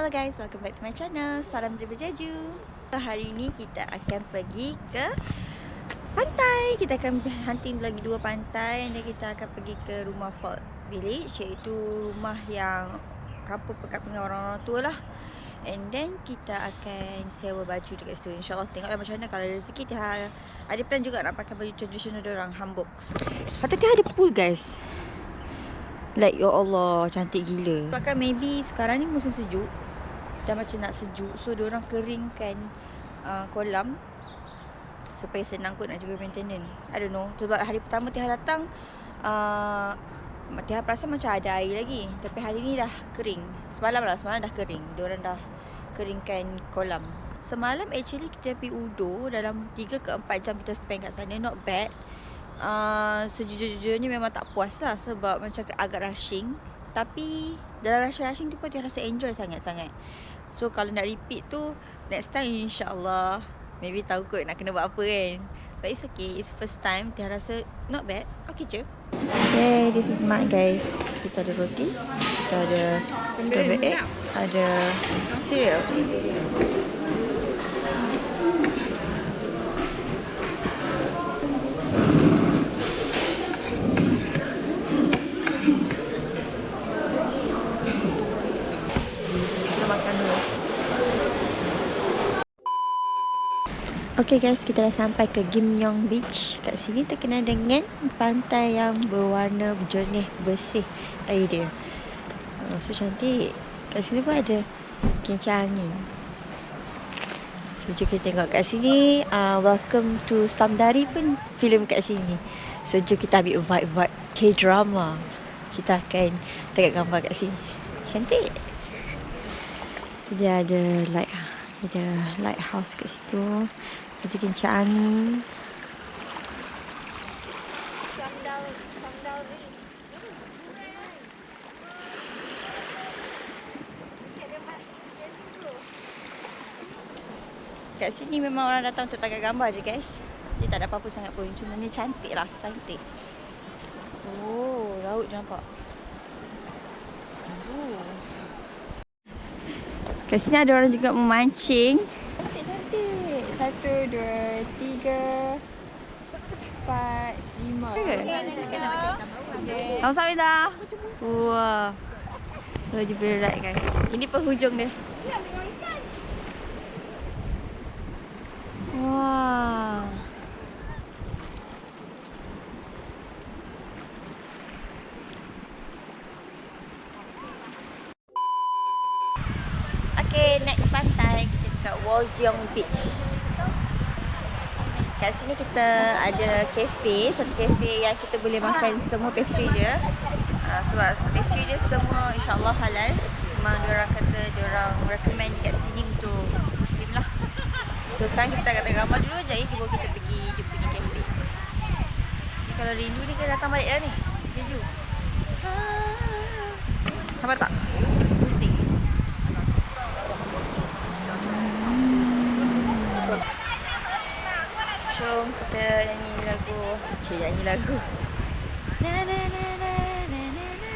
Hello guys, welcome back to my channel. Salam dari Berjaju. Hari ini kita akan pergi ke pantai. Kita akan hunting lagi 2 pantai. Dan kita akan pergi ke rumah Fort Village, iaitu rumah yang kampung pengasingan orang-orang tua lah. And then kita akan sewa baju dekat situ. InsyaAllah tengoklah macam mana. Kalau ada rezeki, dia ada plan juga nak pakai baju tradisional diorang, hanbok. Patut dia ada pool guys. Like ya Allah, cantik gila. Sebab kan maybe sekarang ni musim sejuk, dah macam nak sejuk, so diorang keringkan kolam supaya senang kot nak jaga maintenance. I don't know. Sebab hari pertama Tiha datang, Tiha perasan macam ada air lagi, tapi hari ni dah kering. Semalam dah kering. Diorang dah keringkan kolam. Semalam actually kita pergi Udo, dalam 3 ke 4 jam kita spend kat sana. Not bad. Sejujurnya memang tak puas lah, sebab macam agak rushing. Tapi dalam rushing tu pun dia rasa enjoy sangat-sangat. So kalau nak repeat tu, next time insyaAllah maybe tahu kot nak kena buat apa kan. But it's okay, it's first time. Dia rasa not bad, okay je. Okay, this is mak guys. Kita ada roti, kita ada scrambled egg, ada cereal. Okay guys, kita dah sampai ke Gimyong Beach. Kat sini terkenal dengan pantai yang berwarna jernih, bersih air dia. So cantik. Kat sini pun ada kincir angin. So jom kita tengok kat sini. Welcome to Samdari pun filem kat sini. So jom kita ambil vibe-vibe K-drama. Kita akan tengok gambar kat sini. Cantik. Dia ada lighthouse kat situ. Ada kincir angin. Kat sini memang orang datang untuk tangkap gambar je guys. Dia tak ada apa-apa sangat pun. Cuma ni cantik lah, cantik. Oh, laut je nampak. Kat sini ada orang juga memancing. Cantik-cantik. 1, 2, 3, 4, 5. Kamsahamnida. Wah. So dia berat guys. Ini penghujung dia. Wah. Okay, next pantai kita dekat Woljeong Beach. Kat sini kita ada kafe, satu kafe yang kita boleh makan semua pastry dia. Sebab pastry dia semua insyaAllah halal. Memang diorang kata, diorang recommend kat sini untuk Muslim lah. So sekarang kita kata gambar dulu je, baru kita pergi dia punya kafe. Ni kalau rindu ni kan datang balik lah ni, Jeju. Nampak tak? Pusing. Jom kita nyanyi lagu. Nyanyi lagu. Na na na na na na na.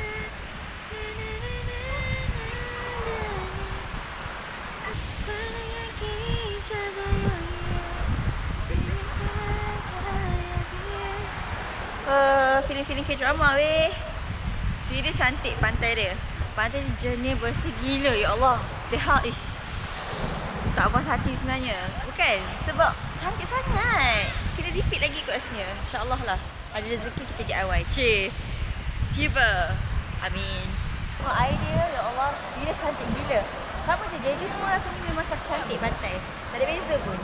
Feeling K-drama weh. Serius cantik pantai dia. Pantai dia jernih, bersih gila, ya Allah. Tiha ish. Tak puas hati sebenarnya. Bukan? Sebab cantik sangat. Kita repeat lagi kot rasanya. InsyaAllah lah. Ada rezeki kita DIY. Tiba. Amin. Tengok air dia, ya Allah. Serius cantik gila. Sama je, Jeju semua rasanya memang cantik pantai. Tak ada beza pun.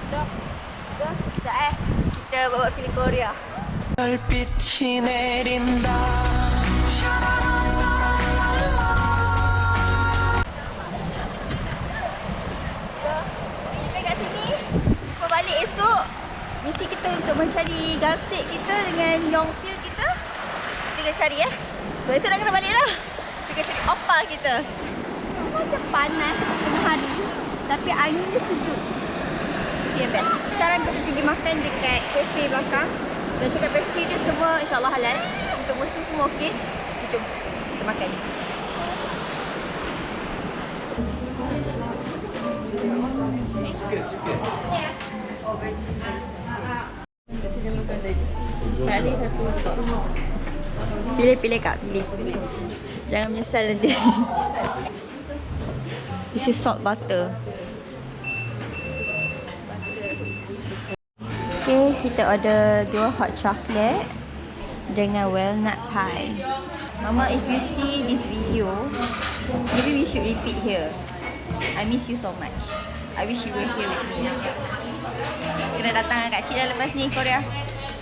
Dah. Sekejap kita bawa feeling Korea. 별빛이 내린다. Kita kat sini, before balik esok, misi kita untuk mencari galsik kita dengan yongpil kita. Kita kena cari sebab esok nak kena balik lah. Kita kena cari opa kita. Macam panas tengah hari, tapi angin dia sejuk. Itu yang best. Sekarang kita pergi makan dekat kafe belakang. Dan cakap pastry dia semua insyaAllah halal. Untuk Muslim semua okey. So jom kita makan. Pilih Kak, pilih. Jangan menyesal nanti. This is salt butter. Okay, kita order 2 hot chocolate dengan walnut pie. Mama, if you see this video, maybe we should repeat here. I miss you so much. I wish you were here with me. Kena datang dengan Kak Cik dah lepas ni Korea.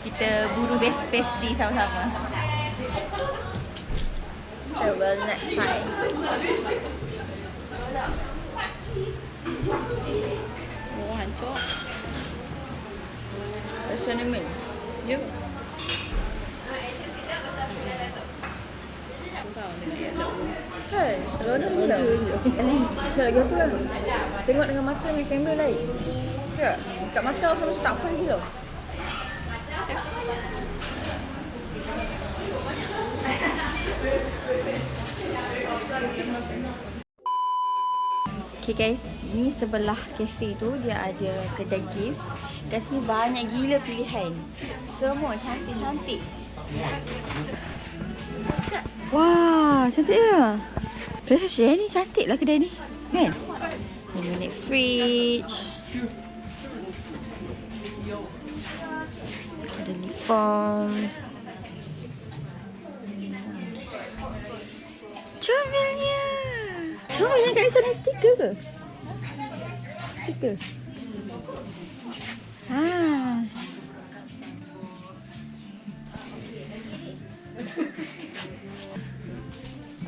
Kita buru pastry sama-sama. Try walnut pie. Oh, hancur. Rasa nemen. Ya. Hai, kalau ada mula. Tak lagi apa lah. Tengok dengan mata dengan kamera lain. Tak, kat mata sama tak apa lagi tau. Okay guys, ni sebelah cafe tu dia ada kedai gift. Kat sini banyak gila pilihan. Semua cantik-cantik. Wah, cantik ya. Rasa share ni cantik lah kedai ni. Kan? Lemonade fridge. Ada lip balm. Comelnya. Comelnya kat sana stiker ke? Stiker.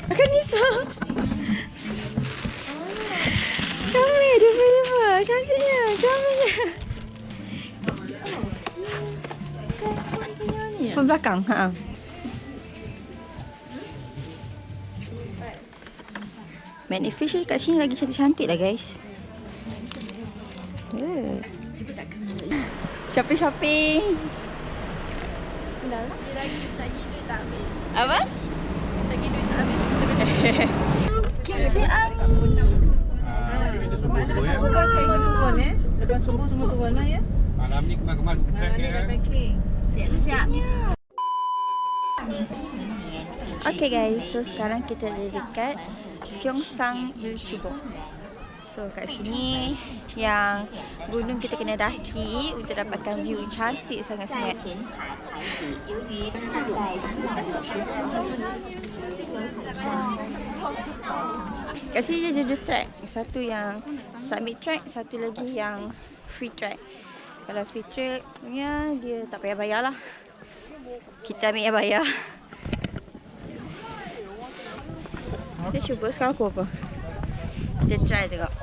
Makan Nisa. Comel dia punya. Cantiknya. Comelnya. Phone belakang. Ha. Magnet Fish kat sini lagi cantik-cantik lah guys. Shopping. Dia lagi duit tak habis. Apa? Lagi duit tak habis. Kerjaan. Semua turun Lepas subuh semua turun lah ya. Malam ni kemal-kemal Packing. Siap-siap. Okay guys, so sekarang kita ada dekat Seongsang Ilchubong. So kat sini yang gunung kita kena daki untuk dapatkan view cantik sangat-sangat. Kat sini dia ada 2 track. Satu yang submit track, satu lagi yang free track. Kalau free track punya dia tak payah bayar lah. Kita ambil yang bayar. Kita cuba sekarang aku apa? Kita try tengok.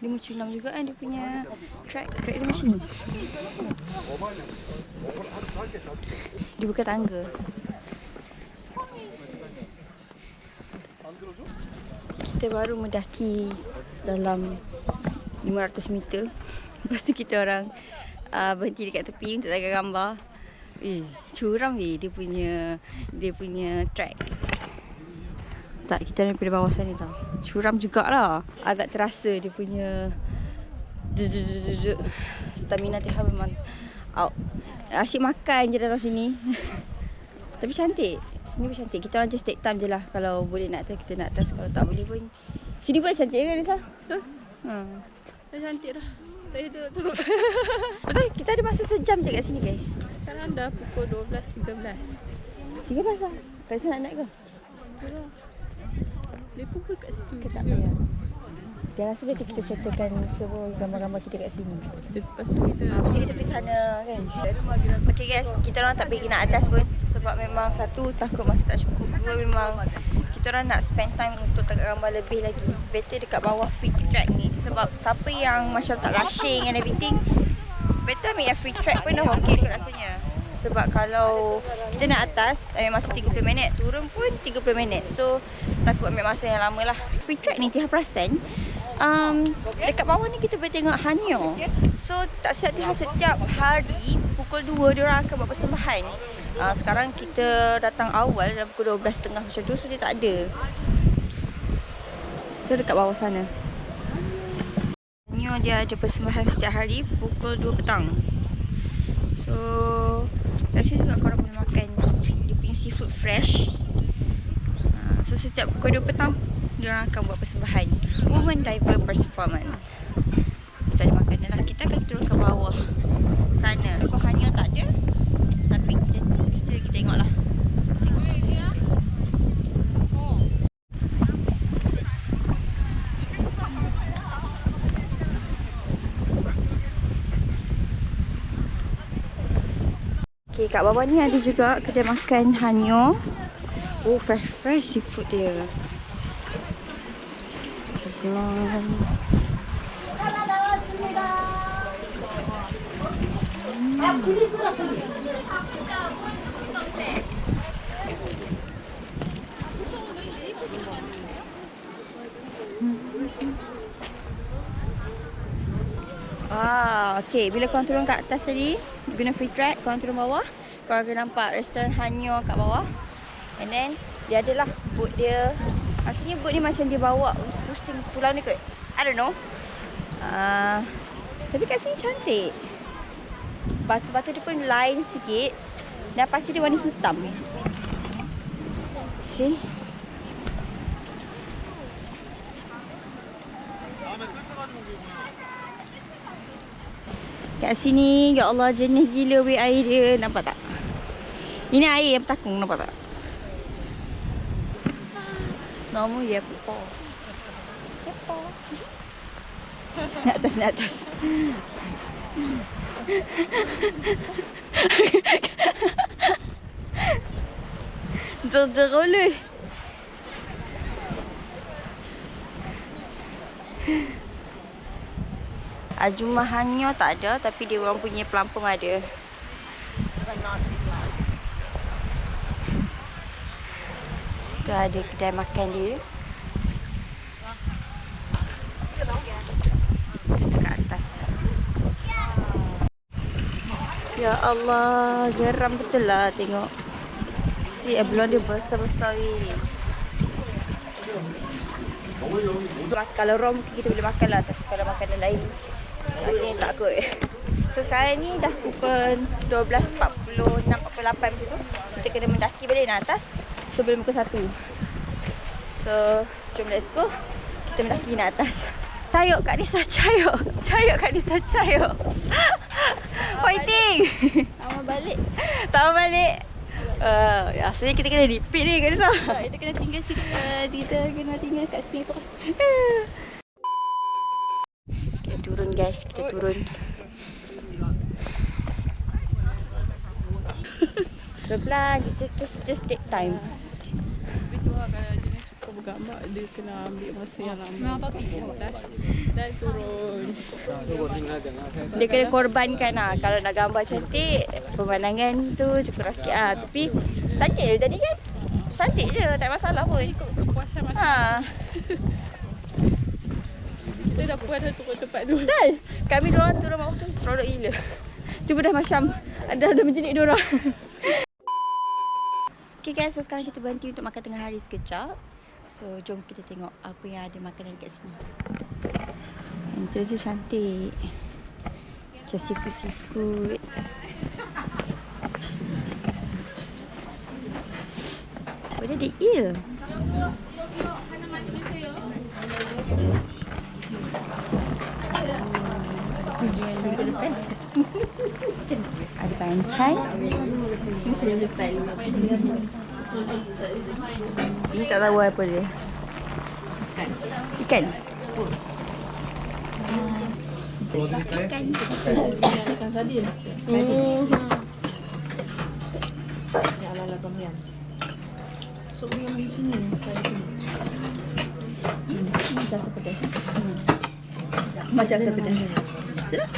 Dia macam curam juga kan dia punya track dia macam ni. Dia bukan tangga. Kita baru mendaki dalam 500 meter. Lepas tu kita orang berhenti dekat tepi untuk tangga gambar. Curam dia punya track. Tak, kita daripada bawah sana tau. Curam jugalah. Agak terasa dia punya stamina Tiha memang out. Asyik makan je dalam sini. Tapi cantik. Sini pun cantik. Kita orang just take time je lah. Kalau boleh nak atas, kita nak atas. Kalau tak boleh pun. Sini pun cantik kan Nisa? Betul? Dah cantik dah. Saya tu nak turun. Betul, kita ada masa sejam je kat sini guys. Sekarang dah pukul 12.13. 13 lah. Kat sana nak naik ke? Dia pukul kat situ. Ke tak payah. Jangan rasa kita settlekan semua gambar-gambar kita kat sini. Lepas tu kita Kita pergi sana kan. Okay guys, kita orang tak pergi nak atas pun. Sebab memang satu, takut masa tak cukup. Dua, memang kita orang nak spend time untuk tangkap gambar lebih lagi. Better dekat bawah free track ni. Sebab siapa yang macam tak rushing and everything, better ambil yang free track pun dah okay kot rasanya. Sebab kalau kita nak atas ambil masa 30 minit, turun pun 30 minit. So takut ambil masa yang lama lah. Free trek ni 3%. Dekat bawah ni kita boleh tengok Hanyo. So tak silap setiap hari pukul 2 diorang akan buat persembahan. Sekarang kita datang awal dalam pukul 12.30 macam tu, so dia tak ada. So dekat bawah sana Hanyo dia ada persembahan setiap hari pukul 2 petang. So kat sini juga korang boleh makan dia punya seafood fresh. So setiap pukul 2 petang diorang akan buat persembahan Women Diver Performance. Kita ada makanan lah. Kita akan turun ke bawah sana. Kalau Hanyo tak ada, tapi kita still kita tengok lah. Tengok dia. Okay, kat bawah ni ada juga kedai makan Hanyo. Oh, fresh seafood dia. Belum. Okay, bila korang turun kat atas tadi guna free trek, korang turun bawah, korang akan nampak restoran Hanyo kat bawah. And then dia adalah boat dia. Maksudnya boat ni macam dia bawa pusing pulau ni kot. I don't know. Tapi kat sini cantik. Batu-batu dia pun lain sikit. Dan pasir dia warna hitam. See? Kat sini, ya Allah, jernih gila weh air dia. Nampak tak? Ini air yang bertakung, nampak tak? Nama Yepo. Yepo. Naik atas, naik atas. Jer-jer oleh. Jumlah Hanyo tak ada, tapi dia orang punya pelampung ada. Situ ada kedai makan dia. Dekat atas. Ya Allah, geram betul lah tengok. Si abalone dia besar-besar ni. Kalau raw mungkin kita boleh makan lah, tapi kalau makanan lain rasanya tak kot. So sekarang ni dah pukul 12.46, 48 macam tu. Kita kena mendaki balik nak atas sebelum pukul 1. So jom let's go. Kita mendaki nak atas. Cayok Kak Nisa, cayok. Cayok Kak Nisa, cayok. Fighting. Sama balik. Tahu balik. Asalnya kita kena repeat ni Kak Nisa. Kita kena tinggal sini. Kita kena tinggal kat sini tu. Kita turun guys, kita turun. Pelan-pelan, just take time. Tapi tu lah kalau jenis suka bergambar, dia kena ambil masa yang lama. Atas dan turun. Dia kena korbankan lah. Kalau nak gambar cantik, pemandangan tu kurang sikit lah. Tapi cantik je tadi kan. Cantik je, tak ada masalah pun. Ikut kepuasan masing-masing. Kita dah puas dah turun tempat tu. Betul. Kami diorang turun bawah tu seronok gila. Cuba dah macam ada menjerit diorang. Okay guys, so sekarang kita berhenti untuk makan tengah hari sekejap. So jom kita tengok apa yang ada makanan kat sini. Yang tu cantik. Macam seafood. Oh, dia ada eel. Ada pancai. Ini tak tahu apa dia. Ikan. Ikan. Ikan sardin. Ya ala-ala tom yum. Sup yang sini sekali. Macam sepedas. Macam sepedas. Sedap.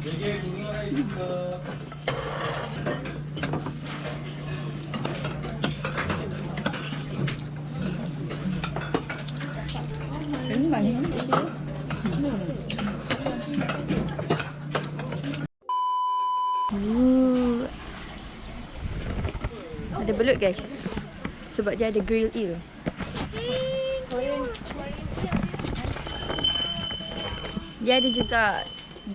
Ini manis di sini. Ada belut guys. Sebab dia ada grill eel. Dia ada juga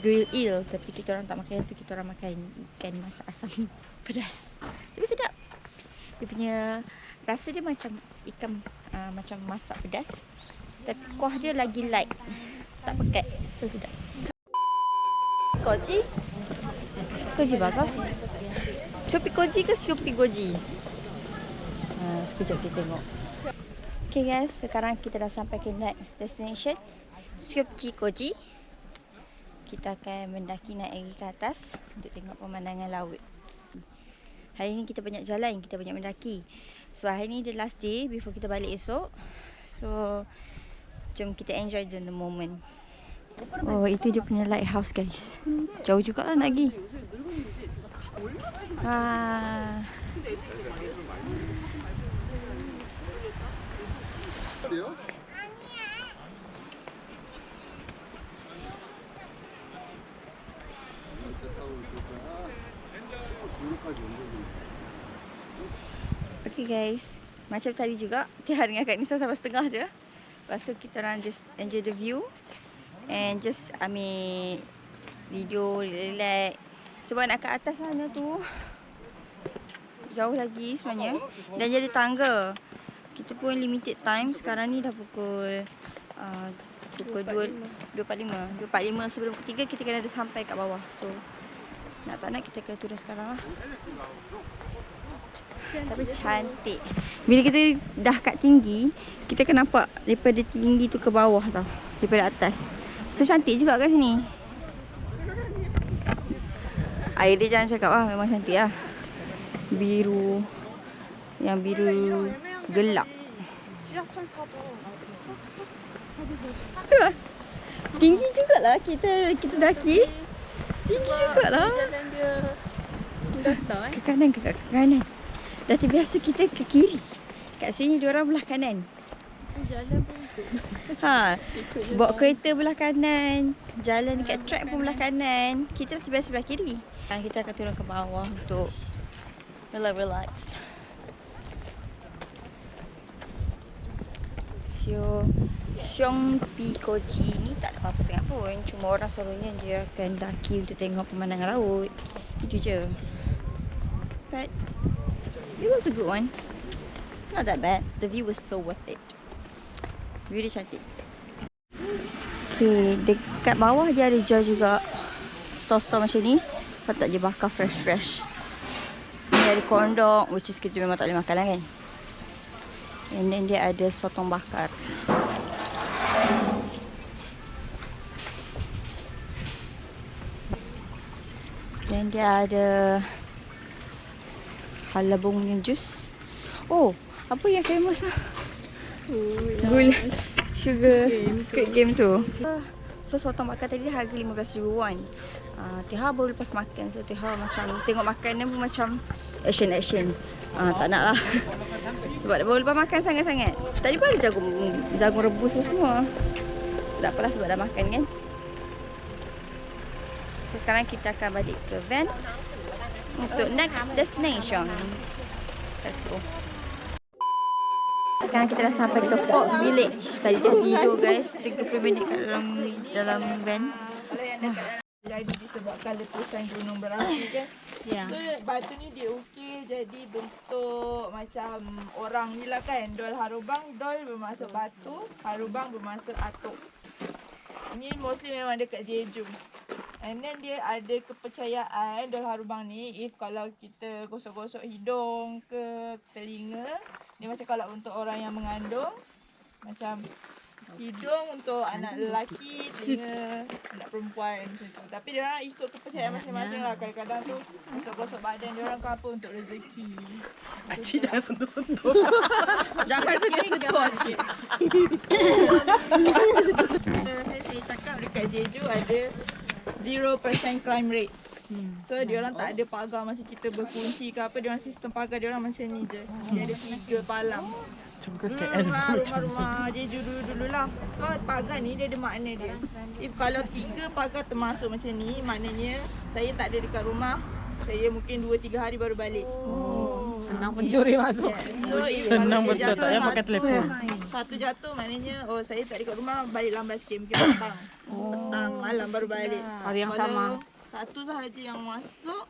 grill eel, tapi kita orang tak makan itu, kita orang makan ikan masak asam pedas. Tapi sedap. Dia punya rasa dia macam ikan macam masak pedas, tapi kuah dia lagi light. Tak pekat. So sedap. Koji? Koji basah. Siopi Koji ke Siopi Goji? Sekejap kita tengok. Okay guys, sekarang kita dah sampai ke next destination, Siopi Koji. Kita akan mendaki naik lagi ke atas untuk tengok pemandangan laut. Hari ni kita banyak jalan, kita banyak mendaki. Sebab hari ni the last day before kita balik esok. So, jom kita enjoy the moment. Oh, itu dia punya lighthouse guys. Jauh juga lah nak pergi. Okay guys, macam tadi juga Tiar dengan Kak Nisa sampai setengah je. Lepas tu kita orang just enjoy the view and just ambil video, relax. Sebab nak ke atas sana tu jauh lagi sebenarnya. Dan jadi tangga. Kita pun limited time. Sekarang ni dah pukul 2.45 sebelum ketiga kita kena ada sampai kat bawah. So nak tak nak kita kena turun sekarang lah. Tapi cantik. Bila kita dah kat tinggi, kita akan nampak daripada tinggi tu ke bawah tau, daripada atas. So cantik juga kat sini. Air dia jangan cakap lah, memang cantik lah. Biru, yang biru gelap. Tu lah. Tinggi jugalah kita daki. Tinggi jugalah. Jalan dia datar Ke kanan ke kanan. Dah terbiasa kita ke kiri. Kat sini diorang belah kanan. Jalan pun ikut. Bawa kereta belah kanan. Jalan dekat track pun belah kanan. Kita dah terbiasa belah kiri. Kita akan turun ke bawah untuk relax. Siopi Koji ni tak ada apa-apa sangat pun. Cuma orang selalunya dia akan daki untuk tengok pemandangan laut. Itu je. But it was a good one. Not that bad. The view was so worth it. View dia cantik. Okay, dekat bawah dia ada jual juga store-store macam ni. Patut je bakar fresh-fresh. Ni ada kondok, which is kita memang tak boleh makan lah kan. And then dia ada sotong bakar. Dan dia ada halabung punya jus. Oh, apa yang famous lah? Gula sugar Squid Game tu. So sotong bakar tadi harga RM15,000. Tiha baru lepas makan. So Tiha macam tengok makanan pun macam action. Tak nak lah. Sebab dah baru lepas makan sangat-sangat. Tadi pun ada jagung rebus semua. Tak apalah sebab dah makan kan. So sekarang kita akan balik ke van untuk next destination. Let's go. Sekarang kita dah sampai ke Fort Village. Tadi dah tidur guys, 30 minit kat dalam van. Jadi disebabkan letusan gunung berapi kan. Ya. So batu ni diukir jadi bentuk macam orang ni lah kan. Dol Harubang, dol bermaksud batu, Harubang bermaksud atuk. Ni mostly memang dekat Jeju. And then dia ada kepercayaan Dol Harubang ni, if kalau kita gosok-gosok hidung ke telinga, ni macam kalau untuk orang yang mengandung, macam hidung untuk anak lelaki, telinga anak perempuan macam tu. Tapi dia orang ikut kepercayaan masing-masing lah. Kadang-kadang tu gosok-gosok badan dia orang ke apa untuk rezeki. Pakcik jangan sentuh-sentuh. Jangan sentuh sikit. Saya cakap dekat Jeju ada 0% crime rate. So diorang tak ada pagar macam kita berkunci ke apa, diorang sistem pagar diorang macam ni je. Dia ada 3 palang. Macam ke KL pun macam Rumah-rumah Jeju dulu lah. So pagar ni dia ada makna dia. If kalau 3 pagar termasuk macam ni, maknanya saya tak ada dekat rumah. Saya mungkin 2-3 hari baru balik. Senang pencuri masuk. So if senang kalau betul, jatuh tak payah pakai satu- telefon. Satu jatuh maknanya saya tak ada dekat rumah, balik lambat sikit, mungkin petang. Petang malam baru balik. Hari yang sama. Satu sahaja yang masuk,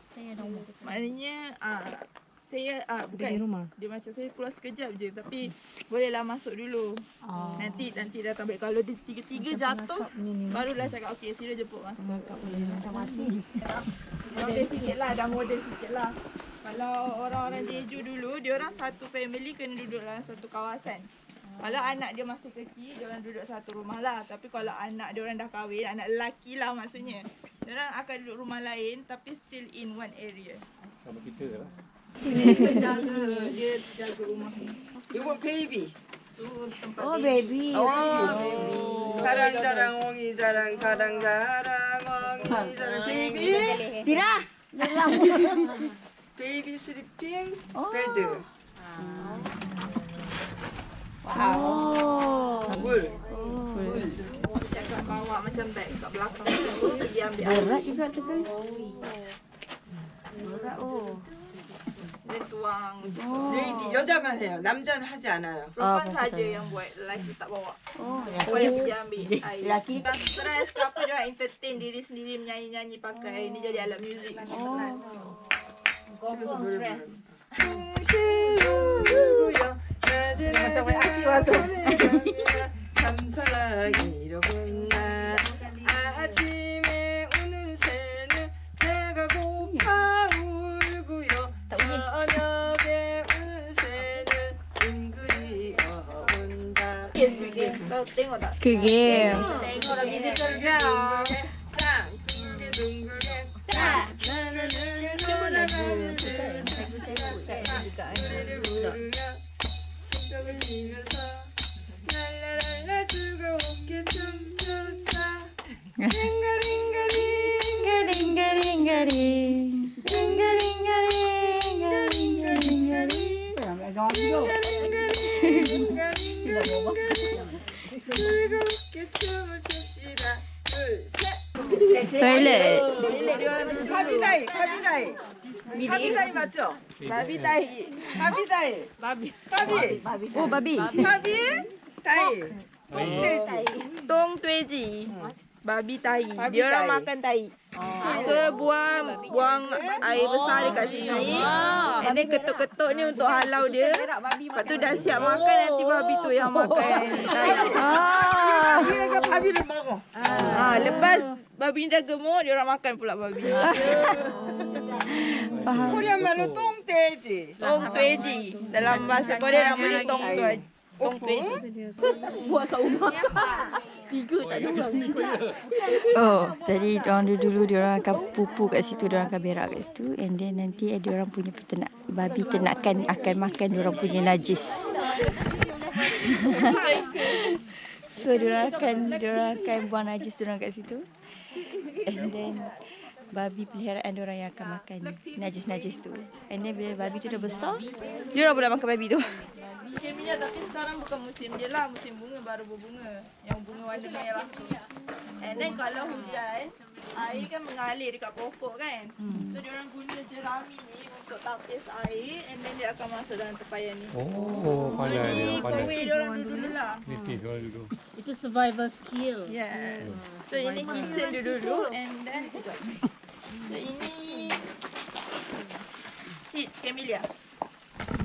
maknanya saya bukan di rumah. Dia macam saya keluar sekejap je, tapi bolehlah masuk dulu. Nanti datang balik. Kalau dia tiga-tiga jatuh, barulah cakap okey sila jemput masuk. Model sikit lah, dah model sikit lah. Kalau orang-orang Jeju dulu, dia orang satu family kena duduk dalam satu kawasan. Kalau anak dia masih kecil, dia orang duduk satu rumah lah. Tapi kalau anak dia orang dah kahwin, anak lelaki lah maksudnya, dia orang akan duduk rumah lain tapi still in one area. Sama kita lah. Dia jaga rumah ni. 이거 베이비. Tu tempat Oh, dia. baby. 자랑 자랑 옹이 자랑 자랑 자랑 옹이 자랑 베이비. Tira. 베이비 슬리핑 베드. 물. Cakap bawa macam beg kat belakang tu, pergi ambil air. Berat juga tu kan. Dia tuang. 레이디 여자만 해요. 남자는 하지 않아요. Perempuan saja yang buat, lelaki tak bawa. Boleh pergi ambil air. Lelaki Tak stres ke apa, dia orang entertain diri sendiri menyanyi-nyanyi pakai ni jadi alat muzik. 집에서 노래 부르는. 감사하기로군 나 아침에 우는 새는 배가 고파 울고요 저녁에 우는 새는 둥그리 어온다 Kau tengok tak? Squid Game. Tengok dah visitornya. 짱 둥글게 둥글게 짱 나는 돌아가는 새는 노래를 부르며 손뼉을 치면서 랄라랄라 즐거웠게 춤추자 링가링가링 Ringaring. 즐겁게 춤을 춥시다 둘셋 Toilet. 가비다이 가비다이 가비다이 맞죠? 가비다이 가비다이 가비 Oh, babi. 가비 다이 똥돼지 Tong babi tai. Babi Dia orang tai. makan tai. So buang air besar dekat sini. And then ketuk-ketuk ni untuk halau dia. Lepas tu dah siap makan, nanti babi tu yang makan. 얘가 바비를 먹어 Lepas babi ni dah gemuk, dia orang makan pula babi. 코리안 말로 똥돼지 Tong dalam bahasa Korea nama dia tong tueji. Oh, jadi diorang dulu diorang akan pupu kat situ, diorang akan berak kat situ, and then nanti diorang punya peternak babi ternakan akan makan diorang punya najis. So diorang akan buang najis diorang kat situ. And then babi peliharaan diorang yang akan makan najis-najis tu. And then bila babi tu dah besar, diorang pula makan babi tu. Musim minyak tapi sekarang bukan musim dia lah, musim bunga baru berbunga. Yang bunga warna merah tu. And then kalau hujan, air kan mengalir dekat pokok kan. So diorang guna jerami ni untuk tapis air, and then dia akan masuk dalam tepayan ni. Oh, pandai dia, Jadi pandai. kawin diorang dulu lah. Niti soal dulu. Itu survival skill. Yes. So ini kitchen dia dulu, and then so ini seed camellia.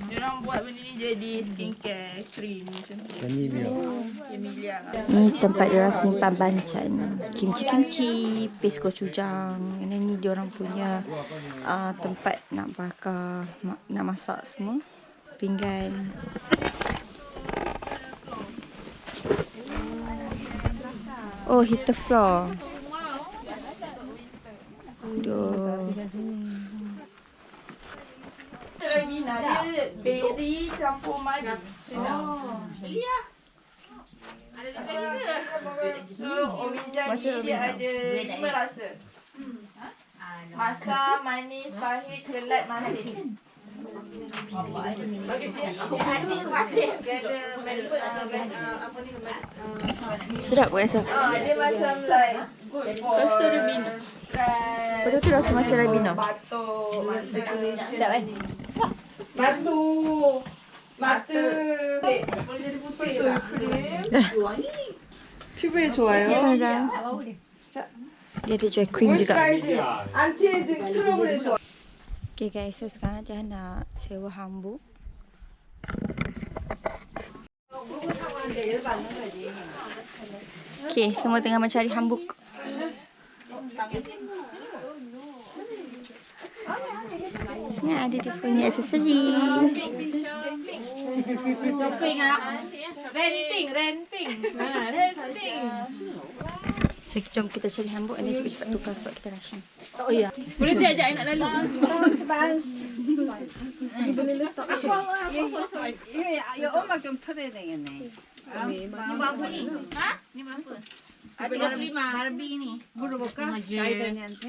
Diorang buat benda ni jadi skincare cream macam tu. Camellia. Ni tempat diorang simpan bancan, kimchi, paste gochujang. Ini ni diorang punya tempat nak bakar, nak masak semua. Pinggan. Oh, heater floor. Duh. Seragina dia berry campur madu. So, Omijang ni dia ada 5 rasa. Masam, manis, pahit, kelat, masin. Sedap buat rasa. Dia macam like good for Rasa Ribena. stress, Betul-betul rasa macam Ribena. batuk, Sedap kan? batu, mata. Boleh jadi putih tak? 피부에 좋아요. Salah. Dia ada jual cream juga. 모이스처라이징, 안티에이징 트러블에 좋아. Okay guys, so sekarang dia nak sewa hambuk. Okay, semua tengah mencari hambuk. Ni ada dia punya aksesoris. So jom kita cari hambuk dan cepat-cepat tukar sebab kita rushing. Boleh dia ajak nak lalu? 이거 음악 좀 틀어야 되겠네. 물어볼까? 아이들한테.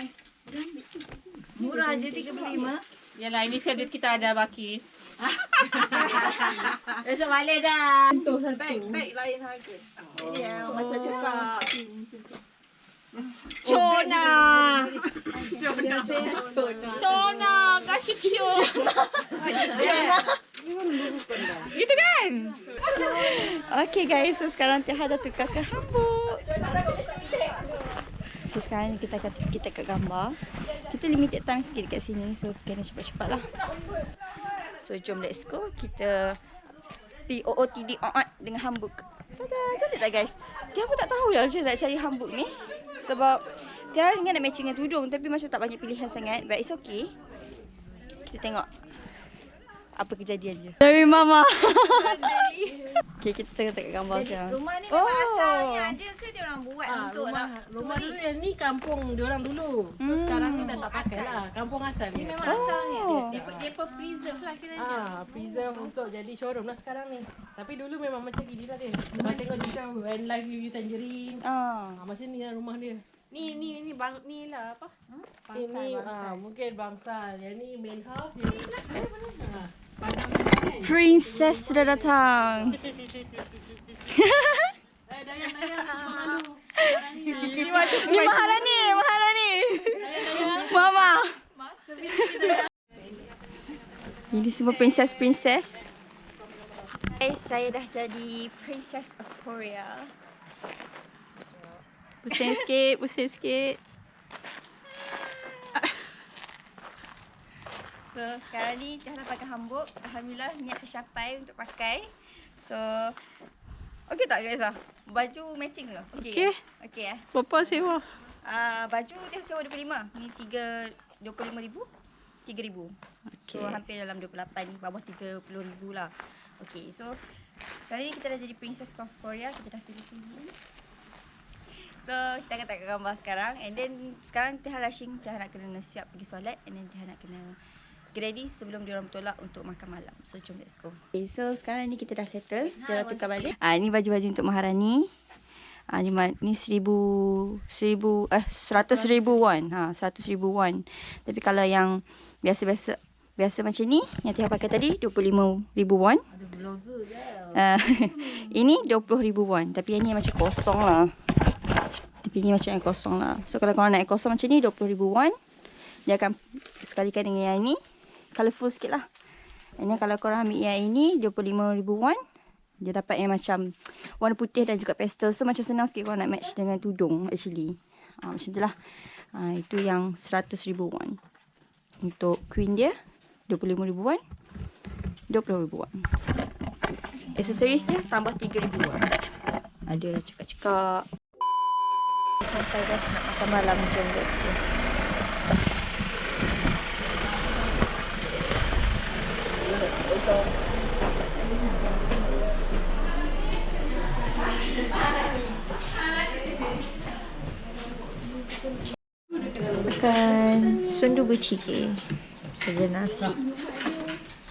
물어야지 35. Yalah, ini duit kita ada baki. Baik lain harga. Ini macam cakap. Chona! Chona! 가십시오! Gitu kan? Okay guys, so sekarang Tiha dah tukar ke hambuk. So sekarang ni kita akan kita kat gambar. Kita limited time sikit dekat sini, so kena cepat-cepat lah. So jom let's go. Kita POOTD dengan hambuk. Tada, cantik tak guys? Tiha pun tak tahu lah macam nak cari hambuk ni. Sebab Tiha ingat nak matching dengan tudung, tapi macam tak banyak pilihan sangat. But it's okay. Kita tengok apa kejadian dia. Dari Mama. Okay, kita tengok gambar sekarang. Rumah ni memang asalnya ada ke dia orang buat untuk Rumah dulu yang ni kampung diorang dulu. Terus sekarang ni dah tak pakai lah. Kampung asal ni. memang asalnya dia preserve lah kiranya. Preserve untuk jadi showroom lah sekarang ni. Tapi dulu memang macam gini lah dia. Kalau tengok macam When Life View Tangerine. Macam ni lah rumah dia. Ni bang ni lah apa? Ini mungkin bangsal. Yang ni main house. Yang ni Princess sudah datang. Ni Maharani, Maharani. Mama. Ini semua princess. Guys, saya dah jadi Princess of Korea. Pusing sikit. So sekarang ni Tiha dah pakai hambuk. Alhamdulillah niat tercapai untuk pakai. So okey tak guys lah? Baju matching ke? Okey. Okey eh. Berapa sewa? Baju dia sewa 25. Ni 25,000. 3,000. So hampir dalam 28, bawah 30,000 lah. Okey, so kali ni kita dah jadi Princess of Korea. Kita dah pilih. So kita akan tengok gambar sekarang. And then sekarang Tiha rushing. Tiha nak kena siap pergi solat. And then Tiha nak kena get ready sebelum diorang bertolak untuk makan malam. So jom let's go. Okay, so sekarang ni kita dah settle. Dia dah tukar balik. Ni baju-baju untuk Maharani. Ni 100,000 won. 100,000 won. Tapi kalau yang biasa macam ni, yang Tiha pakai tadi 25,000 won. Ada vlogger je. Ini 20,000 won. Tapi yang ni macam kosong lah. So kalau korang nak kosong macam ni 20,000 won. Dia akan sekalikan dengan yang ni. Colourful sikit lah. And kalau korang ambil yang ini 25,000 won. Dia dapat yang macam warna putih dan juga pastel. So macam senang sikit korang nak match dengan tudung actually. Macam tu lah. Itu yang 100,000 won. Untuk queen dia 25,000 won. 20,000 won. Accessories dia tambah 3,000 won. Ada cekak-cekak. Sampai guys nak makan malam. Jom let's go. Makan sundubu jjigae dengan nasi.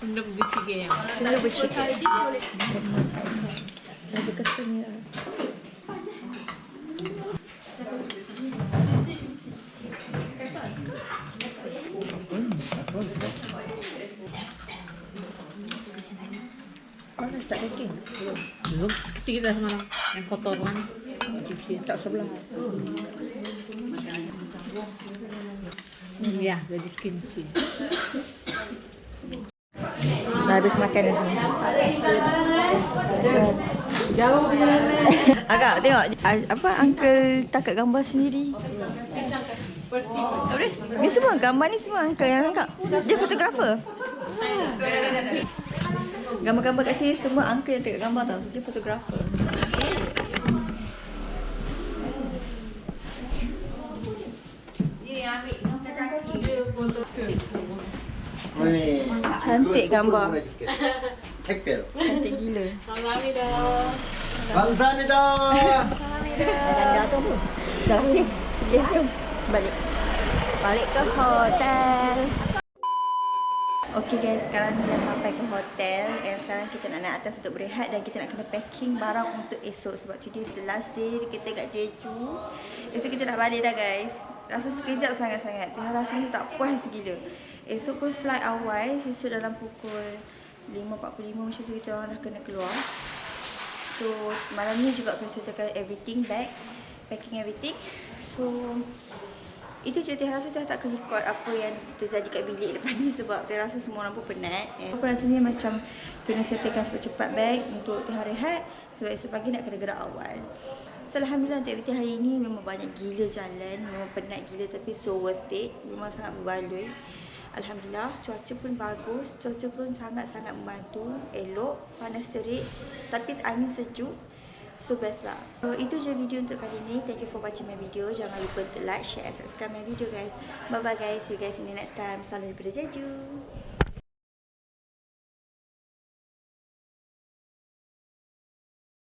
Sundubu jjigae. Ada kesunya. dah semalam. Yang kotor kan. Cuci tak sebelah. Ya, jadi kimchi. Dah habis makan dah semua. Jauh perjalanan. Agak tengok apa uncle tangkap gambar sendiri. Ni semua gambar ni semua uncle yang tangkap. Dia fotografer. Gambar-gambar kat sini semua uncle yang tangkap gambar tau. Dia fotografer. Cantik gambar. Cantik gila. 감사합니다. Dah tu apa? Dah okey. Okay, jom balik. Balik ke hotel. Okay guys, sekarang ni dah sampai ke hotel. Sekarang kita nak naik atas untuk berehat dan kita nak kena packing barang untuk esok sebab today is the last day kita kat Jeju. Esok kita nak balik dah guys. Rasa sekejap sangat-sangat. Rasanya tak puas gila. Esok pun flight awal. Esok dalam pukul 5.45 macam tu kita orang dah kena keluar. So malam ni juga kena settlekan everything back, packing everything. So itu je, Teh rasa Teh tak akan record apa yang terjadi kat bilik lepas ni sebab Teh rasa semua orang pun penat. Aku rasanya macam kena settlekan cepat-cepat bag untuk Teh rehat sebab esok pagi nak kena gerak awal. So alhamdulillah untuk aktiviti hari ni memang banyak gila jalan, memang penat gila tapi so worth it. Memang sangat berbaloi. Alhamdulillah, cuaca pun bagus, cuaca pun sangat-sangat membantu, elok, panas terik tapi angin sejuk. So best lah. So itu je video untuk kali ni. Thank you for watching my video. Jangan lupa untuk like, share and subscribe my video guys. Bye bye guys. See you guys in the next time. Salam daripada Jeju.